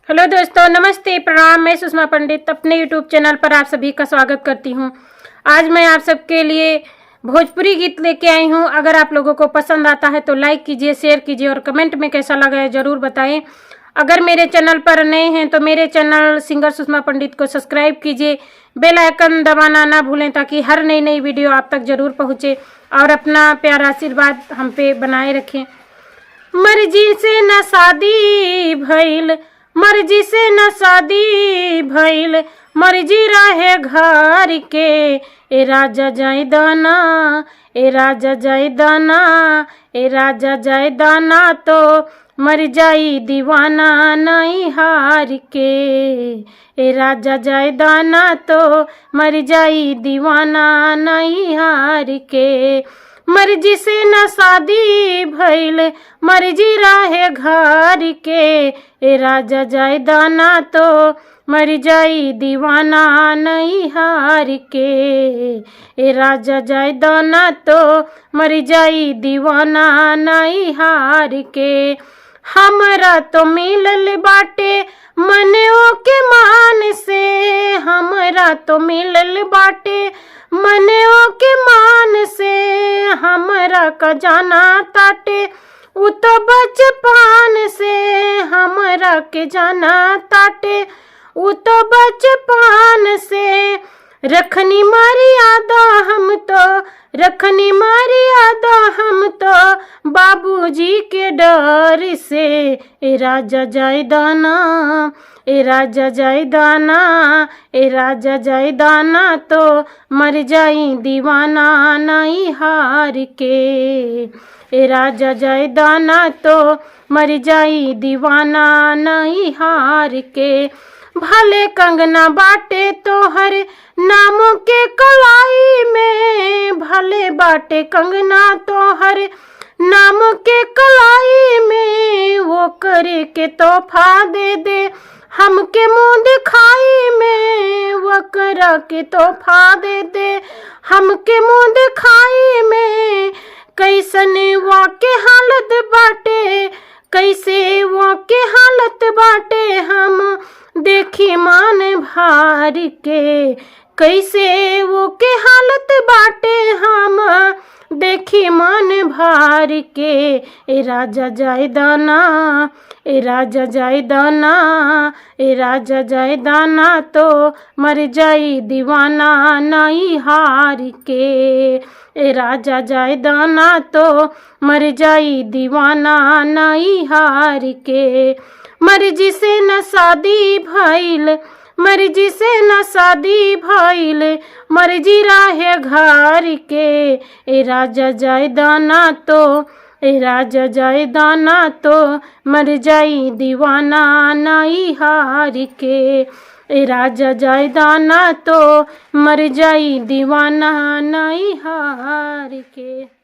Hello दोस्तों, नमस्ते, प्रणाम। मैं सुषमा पंडित अपने यूट्यूब चैनल पर आप सभी का स्वागत करती हूं। आज मैं आप सबके लिए भोजपुरी गीत लेके आई हूं। अगर आप लोगों को पसंद आता है तो लाइक कीजिए, शेयर कीजिए और कमेंट में कैसा लगा है ज़रूर बताएं। अगर मेरे चैनल पर नए हैं तो मेरे चैनल सिंगर सुषमा पंडित को सब्सक्राइब कीजिए, बेल आइकन दबाना ना भूलें ताकि हर नई वीडियो आप तक ज़रूर पहुँचे और अपना प्यारा आशीर्वाद हम पे बनाए रखें। मर्जी से न शादी भइल, मर्जी से न शादी भइल, मर्जी रहे घर के। ए राजा जाय दाना, ए राजा जाय दाना, ए राजा जाय दाना तो मर जाई दीवाना नहीं हार के। ए राजा जाय दाना तो मर जाई दीवाना नहीं हार के। मर्जी से न शादी भइल, मर्जी रहे घर के। ए राजा जाय दाना तो मर जाई दीवाना नहीं हार के। ए राजा जाय दाना तो मर जाई दीवाना नहीं हार के। हमरा तो मिलल बाटे मनो के मान से, हमरा तो मिलल बाटे मनो के मान से। हमरा का जाना ताटे उ तो बचपन से, हमरा के जाना ताटे उ तो बचपन से। रखनी मर्यादा हम तो, रखनी मर्यादा हम तो बाबूजी के डर से। ए राजा जाय दाना, ए राजा जाय दाना, ए राजा जाय दाना तो मर जाई दीवाना नहीं हार के। ए राजा जाय दाना तो मर जाई दीवाना नहीं हार के। भले कंगना बाटे तोहर नामों के कलाई में, भले बाटे कंगना तोहर नामों के कलाई में। वो करे के तोहफा दे दे हमके मुंह दिखाई में, वो करा के तोहफा दे दे हमके मुंह दिखाई में। कैसन वाके हालत बाटे, कैसे वाके हालत बाटे हम देखी मान भार के। कैसे वो के हालत बाटे हम देखी मान भार के। ए राजा जाय दाना, ए राजा जाय दाना, ए राजा जाय दाना तो मर जाई दीवाना नहीं हार के। ए राजा जाय दाना तो मर जाई दीवाना नहीं हार के। मर्जी से न शादी भइल, मर्जी से न शादी भइल, मर्जी रहे घर के। ए राजा जाय दाना तो, ए राजा जाय दाना तो मर जाई दीवाना नहीं हार के। ए राजा जाय दाना तो मर जाई दीवाना नहीं हार के।